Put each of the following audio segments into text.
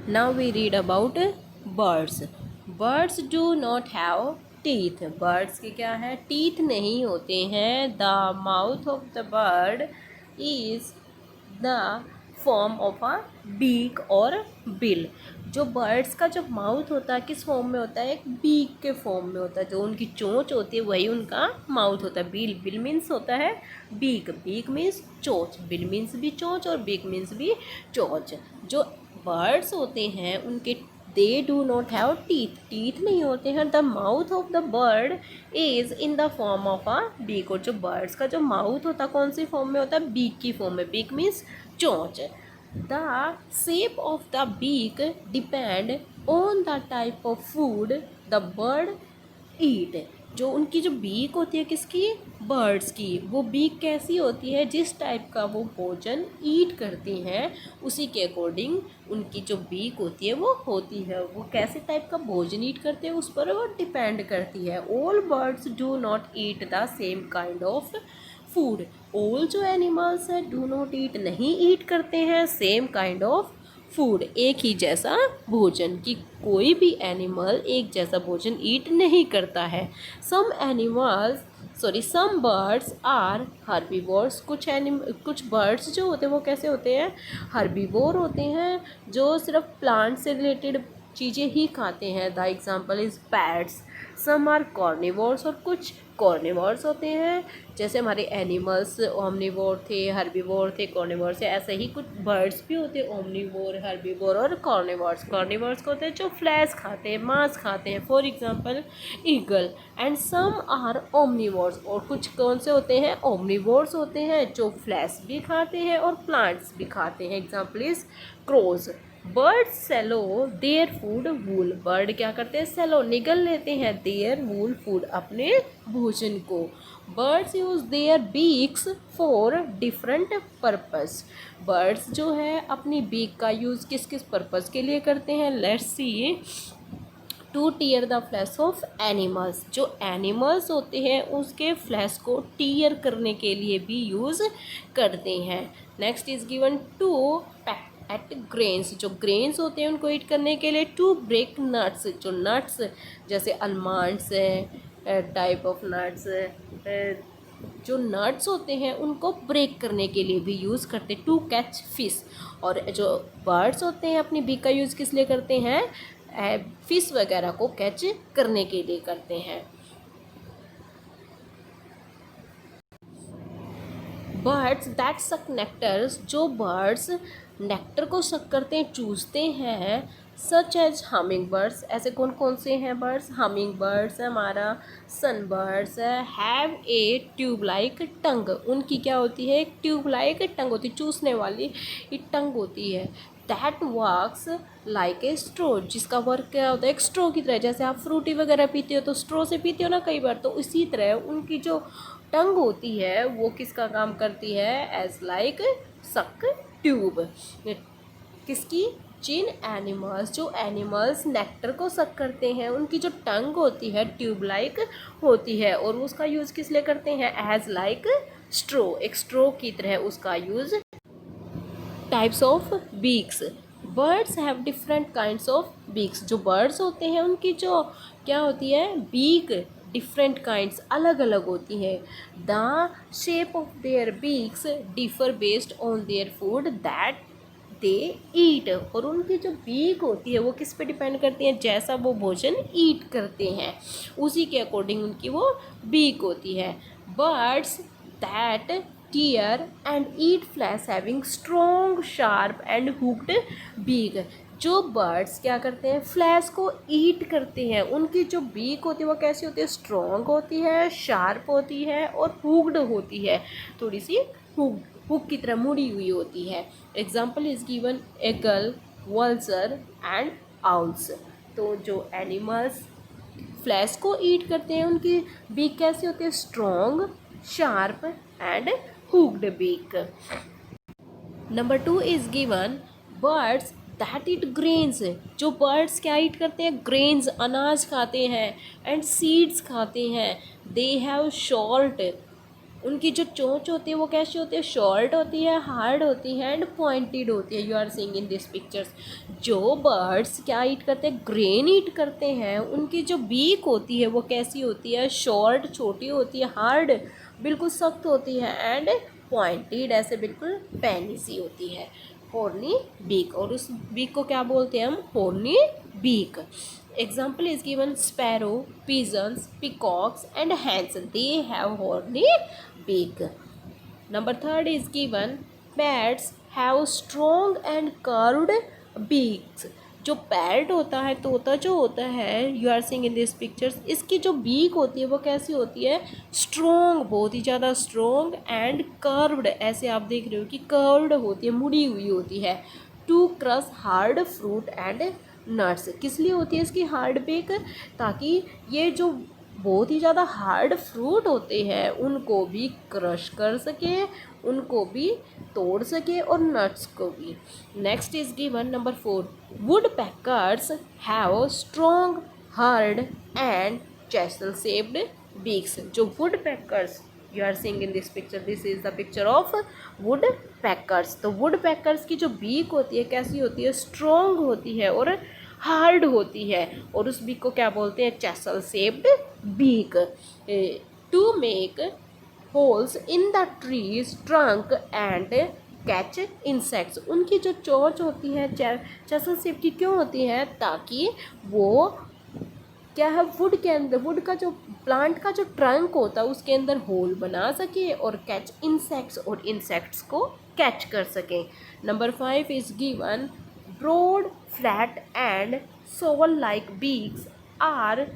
Now we read about birds. Birds do not have teeth. Birds के क्या है? Teeth नहीं होते हैं. The mouth of the bird is the form of a beak or bill. जो birds का जो माउथ होता है किस फॉर्म में होता है? एक बीक के फॉर्म में होता है. जो उनकी चोंच होती है वही उनका माउथ होता है. बिल, बिल मीन्स होता है बीक, बीक मीन्स चोंच, बिल मीन्स भी चोंच और बीक मीन्स भी चोंच. जो बर्ड्स होते हैं उनके they do not have teeth, teeth नहीं होते हैं. The mouth of the bird is in the form of a beak. और जो बर्ड्स का जो माउथ होता है कौन सी फॉर्म में होता है? बीक की फॉर्म में. बीक मीन्स चोंच. The shape of the beak depend on the type of food the bird eat. जो उनकी जो बीक होती है किसकी? बर्ड्स की. वो बीक कैसी होती है? जिस टाइप का वो भोजन ईट करती हैं उसी के अकॉर्डिंग उनकी जो बीक होती है वो होती है. वो कैसे टाइप का भोजन ईट करते हैं उस पर वो डिपेंड करती है. All birds do not eat the same kind of food. All जो एनिमल्स है डू नॉट ईट नहीं ईट करते हैं सेम काइंड ऑफ फूड, एक ही जैसा भोजन. की कोई भी एनिमल एक जैसा भोजन ईट नहीं करता है. Some birds are herbivores. कुछ बर्ड्स जो होते हैं वो कैसे होते हैं? हर्बीवोर होते हैं, जो सिर्फ प्लांट से रिलेटेड चीज़ें ही खाते हैं. The example is pets. Some are carnivores. और कुछ कॉर्निवोर्स होते हैं, जैसे हमारे एनिमल्स ओमनिवोर थे, हर्बीवोर थे, कॉर्निवोर थे. ऐसे ही कुछ बर्ड्स भी होते हैं ओमनिवोर, हर्बीवोर और कॉर्निवोर्स. कॉर्निवोर्स को होते हैं जो फ्लैश खाते हैं, मांस खाते हैं. For example eagle. And some are omnivores. और कुछ कौन से होते हैं? ओमनिवोर्स होते हैं जो फ्लैश भी खाते हैं और प्लांट्स भी खाते हैं. Example is crows. Birds swallow their food whole. Bird क्या करते हैं? सेलो निगल लेते हैं देयर वूल फूड अपने भोजन को. Buds use their beaks for different purpose. Birds जो है अपनी बीक का यूज़ किस किस पर्पस के लिए करते हैं? Let's see. Two tier the flash of animals. जो एनिमल्स होते हैं उसके फ्लैश को टीयर करने के लिए भी यूज़ करते हैं. Next is given to eat grains. जो ग्रेन्स होते हैं उनको ईट करने के लिए. To break nuts. जो नट्स जैसे अलमंड्स है, टाइप ऑफ नट्स, जो नट्स होते हैं उनको ब्रेक करने के लिए भी यूज़ करते हैं. To catch fish. और जो बर्ड्स होते हैं अपनी बीक का यूज़ किस लिए करते हैं? फिश वगैरह को कैच करने के लिए करते हैं. Birds that suck nectars. जो बर्ड्स नेक्टर को सक करते हैं, चूसते हैं. Such as humming birds. ऐसे कौन कौन से हैं बर्ड्स? हमिंग बर्ड्स है हमारा, सन बर्ड्स है. हैव ए ट्यूब लाइक टंग. उनकी क्या होती है? एक ट्यूब लाइक टंग होती है, चूसने वाली एक टंग होती है. That works like a स्ट्रो. जिसका वर्क क्या होता है? एक स्ट्रो की तरह. जैसे आप फ्रूटी वगैरह पीते हो तो स्ट्रो से पीते हो ना कई बार, तो इसी तरह उनकी जो टंग होती है वो किसका काम करती है? एज लाइक सक ट्यूब. किसकी? जिन एनिमल्स, जो एनिमल्स नेक्टर को सक करते हैं उनकी जो टंग होती है ट्यूब लाइक होती है. और उसका यूज़ किस लिए करते हैं? As like स्ट्रो. एक स्ट्रो की तरह उसका use. Types of beaks. Birds have different kinds of beaks. जो बर्ड्स होते हैं उनकी जो क्या होती है? बीक डिफरेंट काइंड्स अलग अलग होती है. The shape of their beaks differ based on their food that they eat. और उनकी जो बीक होती है वो किस पे डिपेंड करती है? जैसा वो भोजन ईट करते हैं उसी के अकॉर्डिंग उनकी वो बीक होती है. Birds that tear and eat flesh having strong sharp and hooked beak. जो बर्ड्स क्या करते हैं? फ्लैश को ईट करते हैं. उनकी जो बीक होती है वो कैसी होती है? स्ट्रॉन्ग होती है, शार्प होती है और हुक्ड होती है. थोड़ी सी हुक की तरह मुड़ी हुई होती है. Example is given eagle, vulture and owls. तो जो एनिमल्स फ्लैश को ईट करते हैं उनकी बीक कैसी होती है? Strong, sharp and hooked beak. Number 2 is given birds that eat grains. जो birds क्या eat करते हैं? grains, अनाज खाते हैं. and seeds खाते हैं. they have salt. उनकी जो चोंच होती है वो कैसी होती है, शॉर्ट होती है, हार्ड होती है एंड पॉइंटेड होती है। You are seeing in this pictures. जो बर्ड्स क्या ईट करते हैं, ग्रेन ईट करते हैं, उनकी जो बीक होती है वो कैसी होती है, शॉर्ट, छोटी होती है, हार्ड, बिल्कुल सख्त होती है एंड पॉइंटेड, ऐसे बिल्कुल पैनी सी होती है, हॉर्नी बीक। और उस बीक को क्या बोलते हैं हम, horny beak. Example is given: sparrow, pigeons, peacocks and hens. They have horny beak. Number third is given: bats have strong and curved beaks. जो पैरट होता है, तोता जो होता है, you are seeing in this pictures, इसकी जो beak होती है वो कैसी होती है, स्ट्रॉन्ग, बहुत ही ज़्यादा स्ट्रॉन्ग एंड कर्व्ड, ऐसे आप देख रहे हो कि कर्व्ड होती है, मुड़ी हुई होती है, to crush hard fruit and nuts. किस लिए होती है इसकी हार्ड बेक, ताकि ये जो बहुत ही ज़्यादा हार्ड फ्रूट होते हैं उनको भी क्रश कर सके, उनको भी तोड़ सके और नट्स को भी। Next is given number 4: woodpeckers have strong, hard and chisel shaped beaks. जो woodpeckers, you are seeing in this picture, this is the picture of woodpeckers. तो वुड पैकर्स की जो beak होती है कैसी होती है, strong होती है और हार्ड होती है, और उस बीक को क्या बोलते हैं, chisel shaped beak. To make holes in the trees trunk and catch insects. उनकी जो चोंच होती है चेसल शेप की क्यों होती है, ताकि वो क्या है, वुड के अंदर, वुड का जो प्लांट का जो ट्रंक होता है उसके अंदर होल बना सके और कैच इंसेक्ट्स, और इंसेक्ट्स को कैच कर सके। Number 5 is given: broad, flat and shovel-like beaks are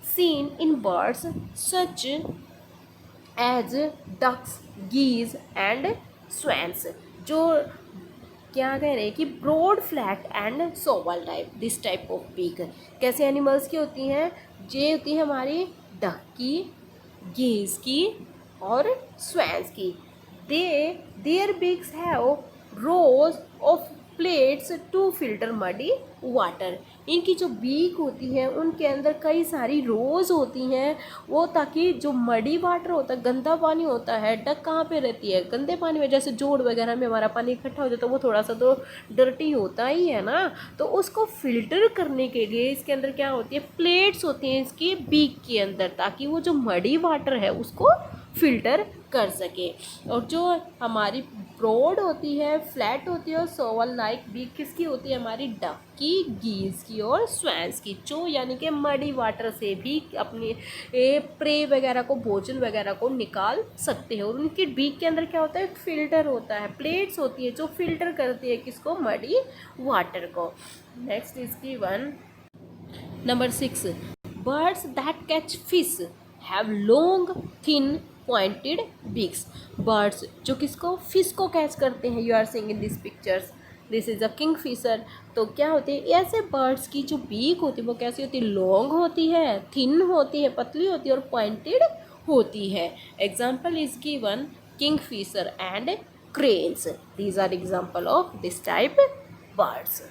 seen in birds such as ducks, geese and swans। जो क्या कह रहे हैं कि broad, flat and shovel type, this type of beak कैसे एनिमल्स की होती हैं, ये होती है हमारी डक की, गेज की और स्वैंस की। Their beaks have rows of plates to filter muddy water. इनकी जो बीक होती है उनके अंदर कई सारी रोज होती हैं, वो ताकि जो मडी वाटर होता है, गंदा पानी होता है, डक कहाँ पे रहती है, गंदे पानी में, जैसे जोड़ वगैरह में हमारा पानी इकट्ठा हो जाता है, वो थोड़ा सा तो डर्टी होता ही है ना, तो उसको फिल्टर करने के लिए इसके अंदर क्या होती है, प्लेट्स होती हैं इसकी बीक के अंदर, ताकि वो जो मडी वाटर है उसको फिल्टर कर सके। और जो हमारी ब्रॉड होती है, फ्लैट होती है और सोवल लाइक बीक किसकी होती है, हमारी डक की, गीज की और स्वैंस की, जो यानी कि मडी वाटर से भी अपने प्रे वगैरह को, भोजन वगैरह को निकाल सकते हैं। और उनकी बीक के अंदर क्या होता है, फिल्टर होता है, प्लेट्स होती है जो फिल्टर करती है किसको, मडी वाटर को। Next is given number 6: birds that catch fish have long thin pointed beaks. Birds जो किसको, फिश को कैच करते हैं, you are seeing in this pictures, this is a kingfisher. तो क्या होती है, ऐसे बर्ड्स की जो बीक होती है वो कैसी होती है, लॉन्ग होती है, थिन होती है, पतली होती है और पॉइंटेड होती है। Example is given: kingfisher and cranes. These are example of this type birds.